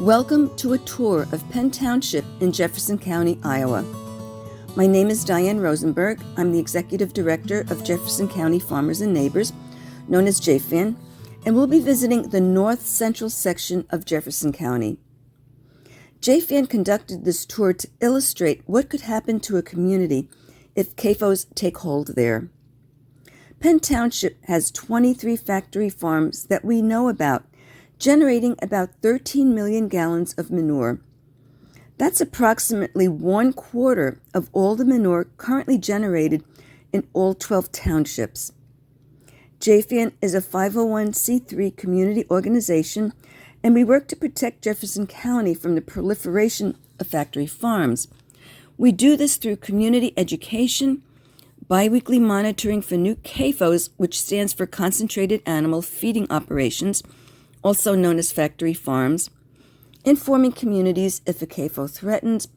Welcome to a tour of Penn Township in Jefferson County, Iowa. My name is Diane Rosenberg. I'm the Executive Director of Jefferson County Farmers and Neighbors, known as JFAN, and we'll be visiting the north central section of Jefferson County. JFAN conducted this tour to illustrate what could happen to a community if CAFOs take hold there. Penn Township has 23 factory farms that we know about, generating about 13 million gallons of manure. That's approximately 1/4 of all the manure currently generated in all 12 townships. JFAN is a 501c3 community organization, and we work to protect Jefferson County from the proliferation of factory farms. We do this through community education, biweekly monitoring for new CAFOs, which stands for Concentrated Animal Feeding Operations, also known as factory farms, informing communities if a CAFO threatens,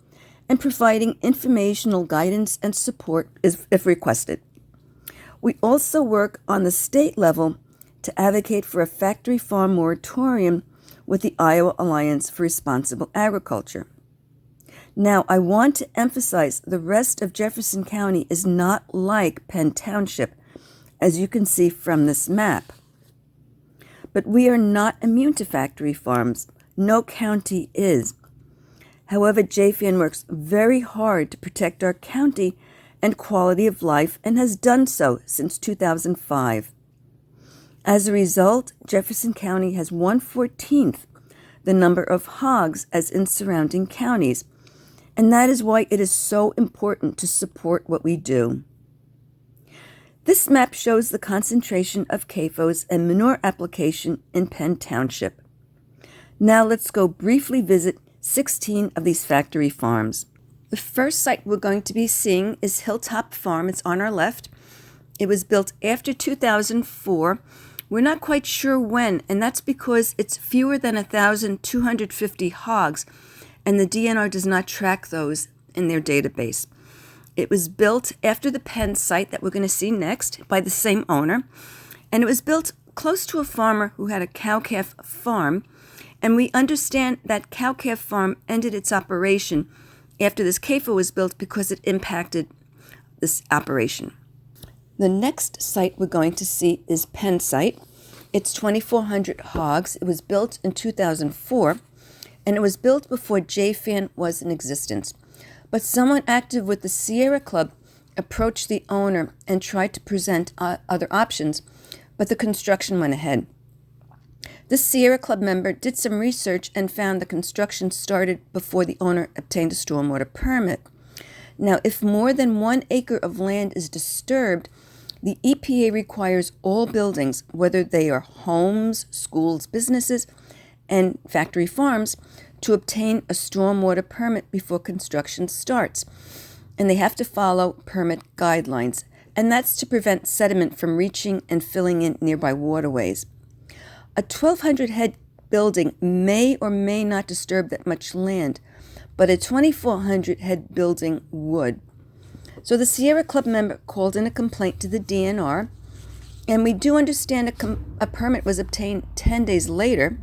and providing informational guidance and support if requested. We also work on the state level to advocate for a factory farm moratorium with the Iowa Alliance for Responsible Agriculture. Now, I want to emphasize the rest of Jefferson County is not like Penn Township, as you can see from this map. But we are not immune to factory farms. No county is. However, JFAN works very hard to protect our county and quality of life and has done so since 2005. As a result, Jefferson County has 1/14 the number of hogs as in surrounding counties, and that is why it is so important to support what we do. This map shows the concentration of CAFOs and manure application in Penn Township. Now let's go briefly visit 16 of these factory farms. The first site we're going to be seeing is Hilltop Farm. It's on our left. It was built after 2004. We're not quite sure when, and that's because it's fewer than 1,250 hogs, and the DNR does not track those in their database. It was built after the Penn Site that we're going to see next by the same owner, and it was built close to a farmer who had a cow-calf farm, and we understand that cow-calf farm ended its operation after this CAFO was built because it impacted this operation. The next site we're going to see is Penn Site. It's 2,400 hogs. It was built in 2004, and it was built before JFAN was in existence. But someone active with the Sierra Club approached the owner and tried to present other options, but the construction went ahead. The Sierra Club member did some research and found the construction started before the owner obtained a stormwater permit. Now, if more than 1 acre of land is disturbed, the EPA requires all buildings, whether they are homes, schools, businesses, and factory farms, to obtain a stormwater permit before construction starts. And they have to follow permit guidelines, and that's to prevent sediment from reaching and filling in nearby waterways. A 1,200 head building may or may not disturb that much land, but a 2,400 head building would. So the Sierra Club member called in a complaint to the DNR, and we do understand a permit was obtained 10 days later,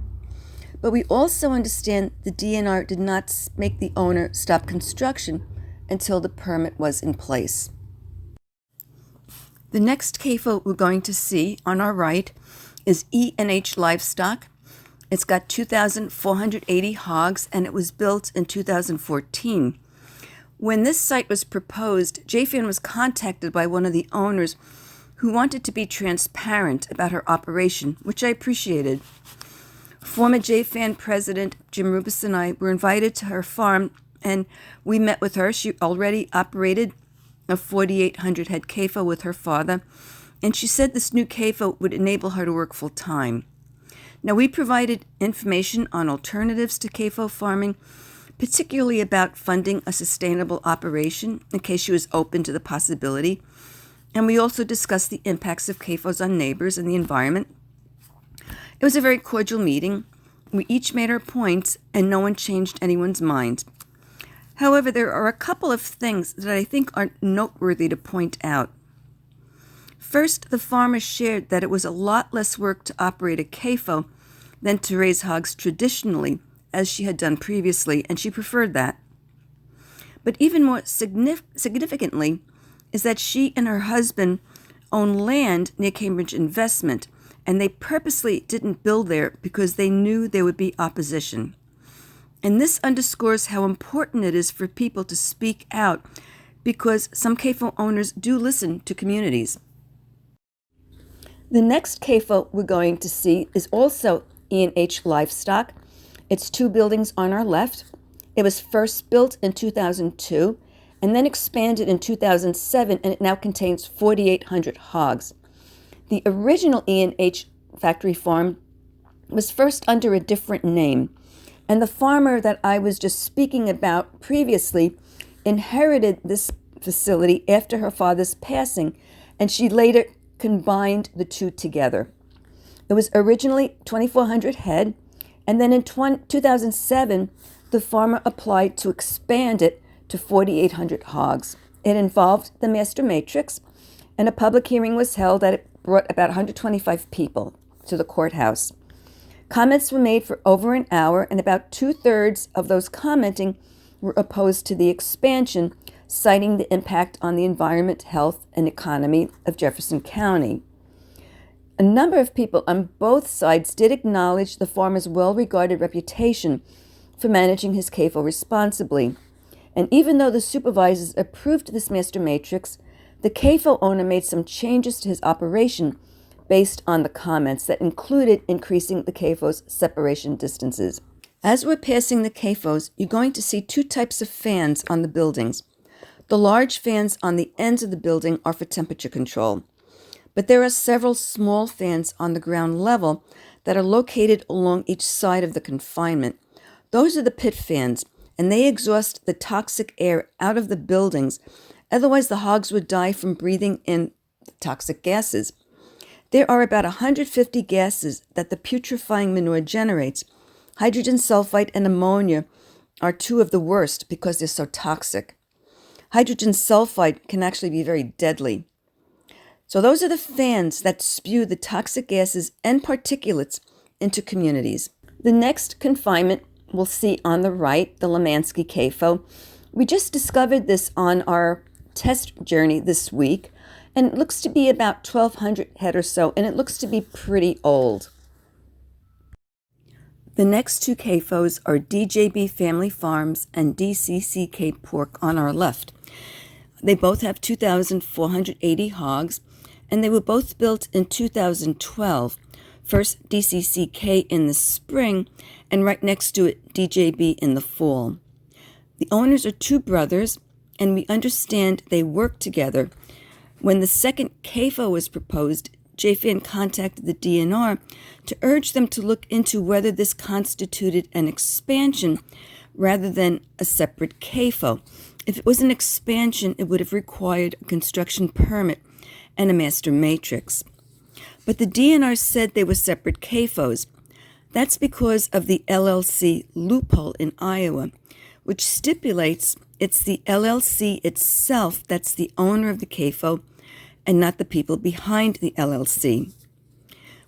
but we also understand the DNR did not make the owner stop construction until the permit was in place. The next CAFO we're going to see on our right is H Livestock. It's got 2,480 hogs, and it was built in 2014. When this site was proposed, JFAN was contacted by one of the owners who wanted to be transparent about her operation, which I appreciated. Former JFAN President Jim Rubis and I were invited to her farm, and we met with her. She already operated a 4,800 head CAFO with her father, and she said this new CAFO would enable her to work full-time. Now, we provided information on alternatives to CAFO farming, particularly about funding a sustainable operation in case she was open to the possibility, and we also discussed the impacts of CAFOs on neighbors and the environment. It was a very cordial meeting. We each made our points, and no one changed anyone's mind. However, there are a couple of things that I think are noteworthy to point out. First, the farmers shared that it was a lot less work to operate a CAFO than to raise hogs traditionally, as she had done previously, and she preferred that. But even more significantly is that she and her husband own land near Cambridge Investment, and they purposely didn't build there because they knew there would be opposition. And this underscores how important it is for people to speak out, because some CAFO owners do listen to communities. The next CAFO we're going to see is also in H Livestock. It's 2 buildings on our left. It was first built in 2002 and then expanded in 2007, and it now contains 4,800 hogs. The original E&H factory farm was first under a different name, and the farmer that I was just speaking about previously inherited this facility after her father's passing, and she later combined the two together. It was originally 2,400 head, and then in 2007, the farmer applied to expand it to 4,800 hogs. It involved the master matrix, and a public hearing was held that it brought about 125 people to the courthouse. Comments were made for over an hour, and about 2/3 of those commenting were opposed to the expansion, citing the impact on the environment, health, and economy of Jefferson County. A number of people on both sides did acknowledge the farmer's well-regarded reputation for managing his CAFO responsibly. And even though the supervisors approved this master matrix, the CAFO owner made some changes to his operation based on the comments that included increasing the CAFO's separation distances. As we're passing the CAFOs, you're going to see 2 types of fans on the buildings. The large fans on the ends of the building are for temperature control, but there are several small fans on the ground level that are located along each side of the confinement. Those are the pit fans, and they exhaust the toxic air out of the buildings. Otherwise, the hogs would die from breathing in toxic gases. There are about 150 gases that the putrefying manure generates. Hydrogen sulfide and ammonia are 2 of the worst because they're so toxic. Hydrogen sulfide can actually be very deadly. So those are the fans that spew the toxic gases and particulates into communities. The next confinement we'll see on the right, the Lamansky CAFO. We just discovered this on our test journey this week, and it looks to be about 1,200 head or so, and it looks to be pretty old. The next 2 CAFOs are DJB Family Farms and DCCK Pork on our left. They both have 2,480 hogs, and they were both built in 2012. First DCCK in the spring, and right next to it, DJB in the fall. The owners are 2 brothers, and we understand they work together. When the second CAFO was proposed, JFAN contacted the DNR to urge them to look into whether this constituted an expansion rather than a separate CAFO. If it was an expansion, it would have required a construction permit and a master matrix. But the DNR said they were separate CAFOs. That's because of the LLC loophole in Iowa, which stipulates it's the LLC itself that's the owner of the CAFO and not the people behind the LLC.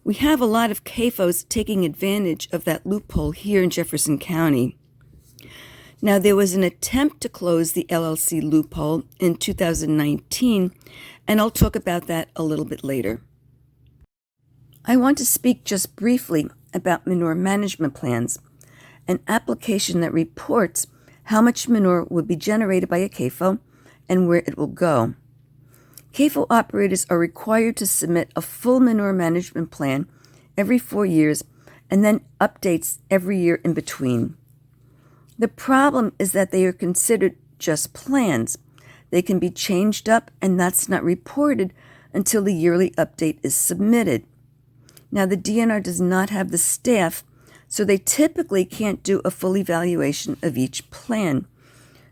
We have a lot of CAFOs taking advantage of that loophole here in Jefferson County. Now, there was an attempt to close the LLC loophole in 2019, and I'll talk about that a little bit later. I want to speak just briefly about manure management plans, an application that reports how much manure will be generated by a CAFO and where it will go. CAFO operators are required to submit a full manure management plan every 4 years and then updates every year in between. The problem is that they are considered just plans. They can be changed up, and that's not reported until the yearly update is submitted. Now, the DNR does not have the staff, so they typically can't do a full evaluation of each plan,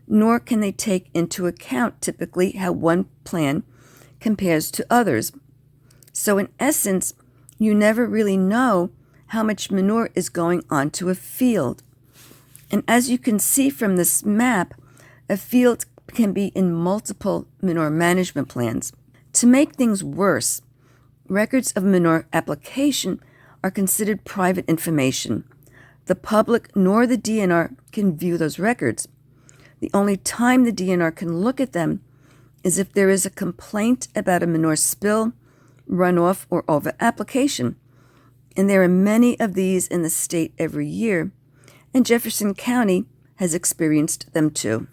nor can they take into account typically how one plan compares to others. So in essence, you never really know how much manure is going onto a field. And as you can see from this map, a field can be in multiple manure management plans. To make things worse, records of manure application are considered private information. the public nor the DNR can view those records. The only time the DNR can look at them is if there is a complaint about a manure spill, runoff, or over-application. And there are many of these in the state every year, and Jefferson County has experienced them too.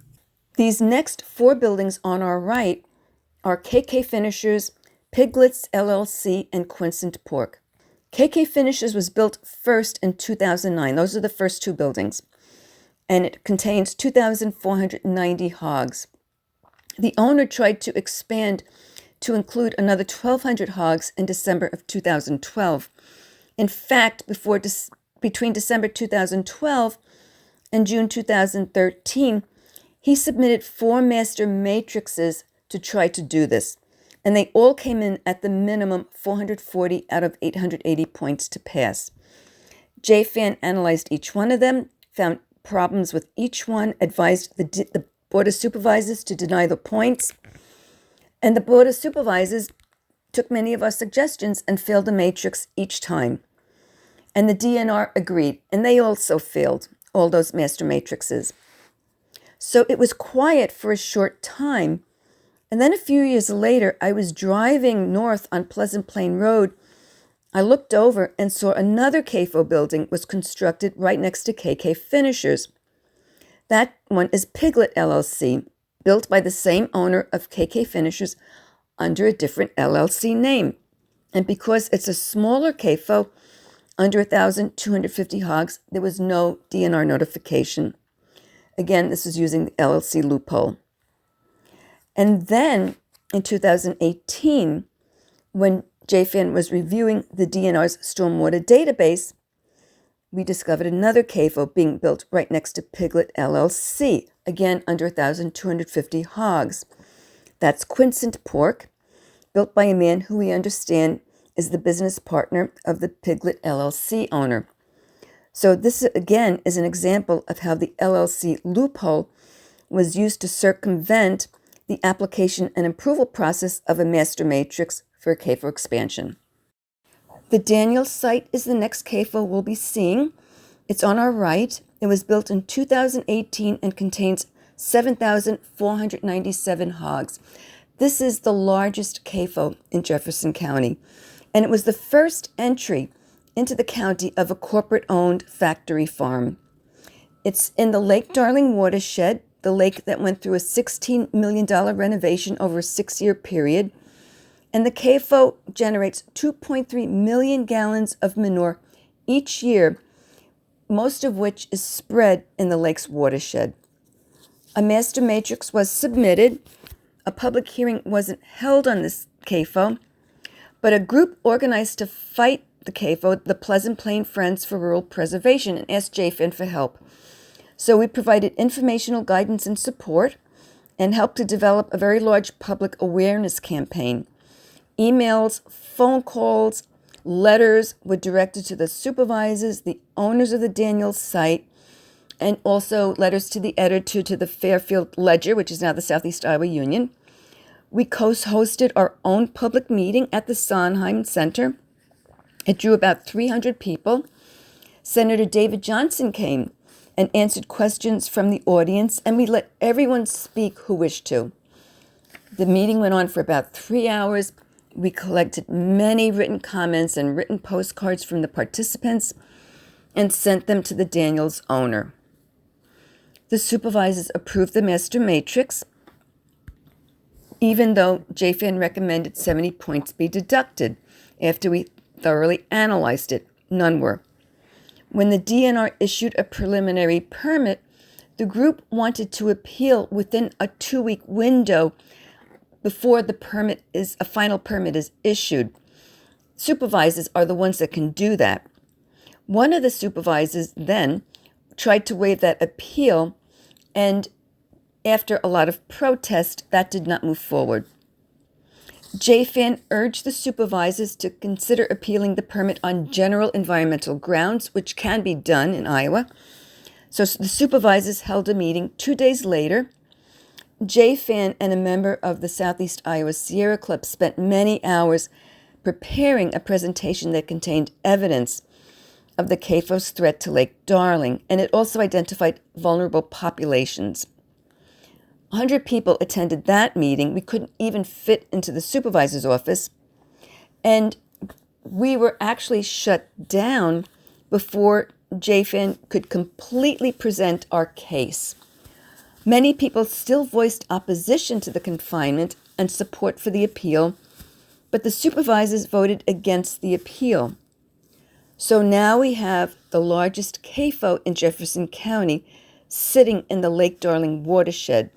These next 4 buildings on our right are KK Finishers, Piglets LLC, and Quincent Pork. KK Finishers was built first in 2009. Those are the first 2 buildings. And it contains 2,490 hogs. The owner tried to expand to include another 1,200 hogs in December of 2012. In fact, between December 2012 and June 2013, he submitted 4 master matrices to try to do this, and they all came in at the minimum 440 out of 880 points to pass. JFAN analyzed each one of them, found problems with each one, advised the Board of Supervisors to deny the points, and the Board of Supervisors took many of our suggestions and failed the matrix each time. And the DNR agreed, and they also failed all those master matrices. So it was quiet for a short time, and then a few years later, I was driving north on Pleasant Plain Road. I looked over and saw another CAFO building was constructed right next to KK Finishers. That one is Piglet LLC, built by the same owner of KK Finishers under a different LLC name. And because it's a smaller CAFO, under 1,250 hogs, there was no DNR notification. Again, this is using the LLC loophole. And then in 2018, when JFAN was reviewing the DNR's stormwater database, we discovered another CAFO being built right next to Piglet LLC, again under 1,250 hogs. That's Quincent Pork, built by a man who we understand is the business partner of the Piglet LLC owner. So this, again, is an example of how the LLC loophole was used to circumvent the application and approval process of a master matrix for a CAFO expansion. The Daniel site is the next CAFO we'll be seeing. It's on our right. It was built in 2018 and contains 7,497 hogs. This is the largest CAFO in Jefferson County, and it was the first entry into the county of a corporate-owned factory farm. It's in the Lake Darling watershed, the lake that went through a $16 million renovation over a 6-year period. And the CAFO generates 2.3 million gallons of manure each year, most of which is spread in the lake's watershed. A master matrix was submitted. A public hearing wasn't held on this CAFO, but a group organized to fight the CAFO, the Pleasant Plain Friends for Rural Preservation, and asked JFAN for help. So we provided informational guidance and support and helped to develop a very large public awareness campaign. Emails, phone calls, letters were directed to the supervisors, the owners of the Daniel site, and also letters to the editor to the Fairfield Ledger, which is now the Southeast Iowa Union. We co-hosted our own public meeting at the Sondheim Center. It drew about 300 people. Senator David Johnson came and answered questions from the audience, and we let everyone speak who wished to. The meeting went on for about 3 hours. We collected many written comments and written postcards from the participants and sent them to the Daniels owner. The supervisors approved the master matrix, even though JFAN recommended 70 points be deducted. After we thoroughly analyzed it, none were. When the DNR issued a preliminary permit, the group wanted to appeal within a 2-week window before a final permit is issued. Supervisors are the ones that can do that. One of the supervisors then tried to waive that appeal, and after a lot of protest, that did not move forward. JFAN urged the supervisors to consider appealing the permit on general environmental grounds, which can be done in Iowa. So the supervisors held a meeting 2 days later. JFAN and a member of the Southeast Iowa Sierra Club spent many hours preparing a presentation that contained evidence of the CAFO's threat to Lake Darling, and it also identified vulnerable populations. 100 people attended that meeting. We couldn't even fit into the supervisor's office, and we were actually shut down before JFAN could completely present our case. Many people still voiced opposition to the confinement and support for the appeal, but the supervisors voted against the appeal. So now we have the largest CAFO in Jefferson County sitting in the Lake Darling watershed.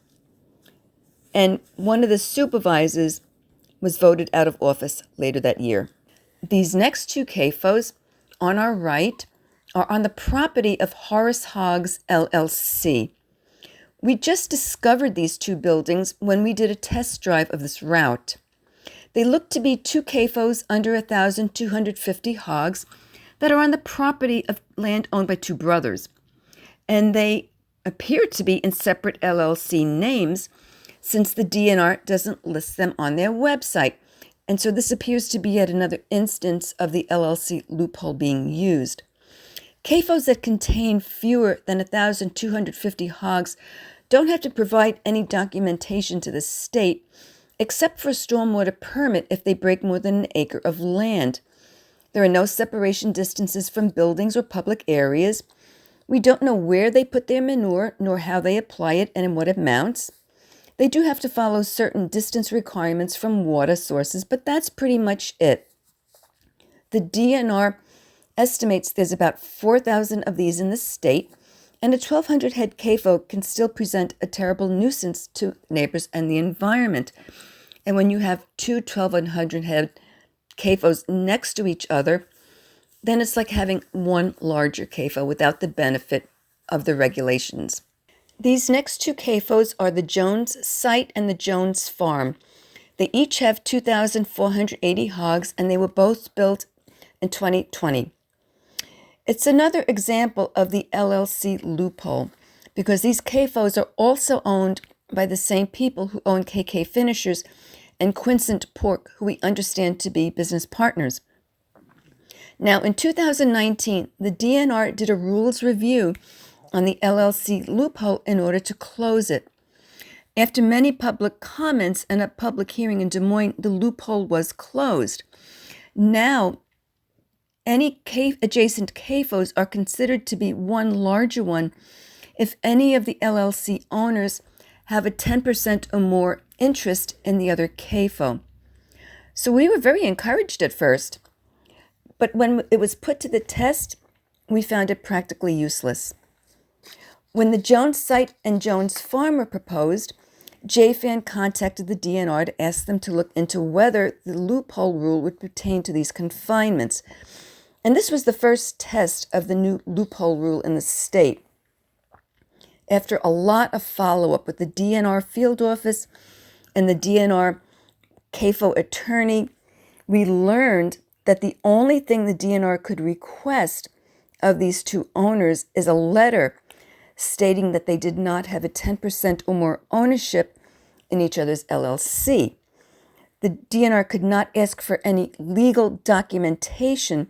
And one of the supervisors was voted out of office later that year. These next two CAFOs on our right are on the property of Horras Hogs, LLC. We just discovered these two buildings when we did a test drive of this route. They look to be two CAFOs under 1,250 hogs that are on the property of land owned by two brothers. And they appear to be in separate LLC names since the DNR doesn't list them on their website. And so this appears to be yet another instance of the LLC loophole being used. CAFOs that contain fewer than 1,250 hogs don't have to provide any documentation to the state, except for a stormwater permit if they break more than an acre of land. There are no separation distances from buildings or public areas. We don't know where they put their manure, nor how they apply it and in what amounts. They do have to follow certain distance requirements from water sources, but that's pretty much it. The DNR estimates there's about 4,000 of these in the state, and a 1,200 head CAFO can still present a terrible nuisance to neighbors and the environment. And when you have two 1,200 head CAFOs next to each other, then it's like having one larger CAFO without the benefit of the regulations. These next two CAFOs are the Jones Site and the Jones Farm. They each have 2,480 hogs, and they were both built in 2020. It's another example of the LLC loophole, because these CAFOs are also owned by the same people who own KK Finishers and Quincent Pork, who we understand to be business partners. Now, in 2019, the DNR did a rules review on the LLC loophole in order to close it. After many public comments and a public hearing in Des Moines, the loophole was closed. Now, any adjacent CAFOs are considered to be one larger one if any of the LLC owners have a 10% or more interest in the other CAFO. So we were very encouraged at first, but when it was put to the test, we found it practically useless. When the Jones Site and Jones Farm were proposed, JFAN contacted the DNR to ask them to look into whether the loophole rule would pertain to these confinements. And this was the first test of the new loophole rule in the state. After a lot of follow-up with the DNR field office and the DNR CAFO attorney, we learned that the only thing the DNR could request of these two owners is a letter stating that they did not have a 10% or more ownership in each other's LLC. The DNR could not ask for any legal documentation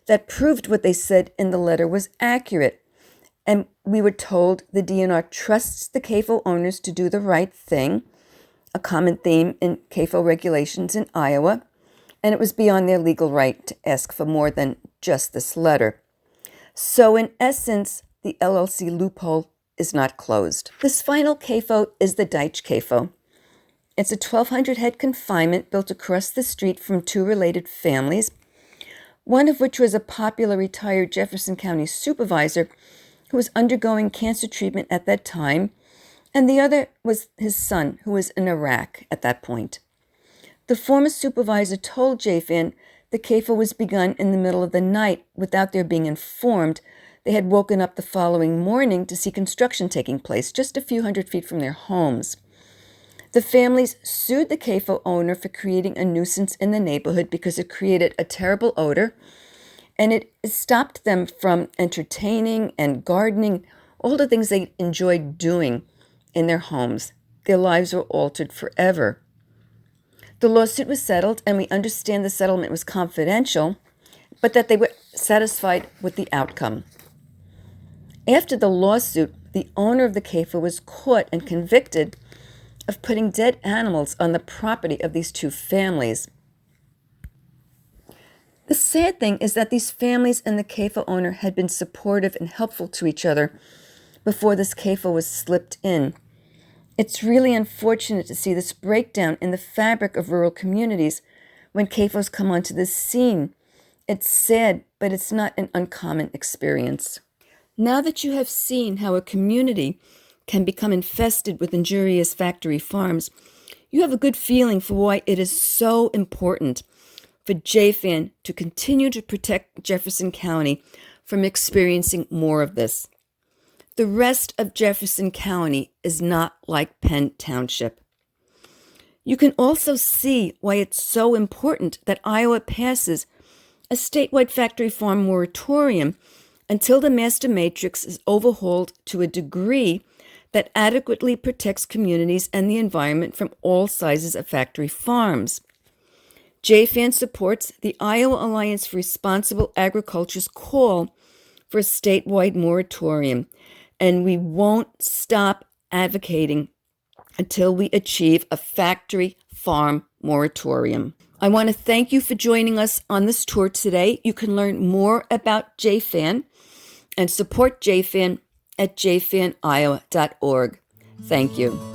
that proved what they said in the letter was accurate. And we were told the DNR trusts the CAFO owners to do the right thing, a common theme in CAFO regulations in Iowa, and it was beyond their legal right to ask for more than just this letter. So in essence, the LLC loophole is not closed. This final CAFO is the Deutsch CAFO. It's a 1,200 head confinement built across the street from two related families, one of which was a popular retired Jefferson County supervisor who was undergoing cancer treatment at that time, and the other was his son, who was in Iraq at that point. The former supervisor told JFAN the CAFO was begun in the middle of the night without their being informed. They had woken up the following morning to see construction taking place just a few hundred feet from their homes. The families sued the CAFO owner for creating a nuisance in the neighborhood because it created a terrible odor, and it stopped them from entertaining and gardening, all the things they enjoyed doing in their homes. Their lives were altered forever. The lawsuit was settled, and we understand the settlement was confidential, but that they were satisfied with the outcome. After the lawsuit, the owner of the CAFO was caught and convicted of putting dead animals on the property of these two families. The sad thing is that these families and the CAFO owner had been supportive and helpful to each other before this CAFO was slipped in. It's really unfortunate to see this breakdown in the fabric of rural communities when CAFOs come onto the scene. It's sad, but it's not an uncommon experience. Now that you have seen how a community can become infested with injurious factory farms, you have a good feeling for why it is so important for JFAN to continue to protect Jefferson County from experiencing more of this. The rest of Jefferson County is not like Penn Township. You can also see why it's so important that Iowa passes a statewide factory farm moratorium until the master matrix is overhauled to a degree that adequately protects communities and the environment from all sizes of factory farms. JFAN supports the Iowa Alliance for Responsible Agriculture's call for a statewide moratorium, and we won't stop advocating until we achieve a factory farm moratorium. I want to thank you for joining us on this tour today. You can learn more about JFAN and support JFAN at jfaniowa.org. Thank you.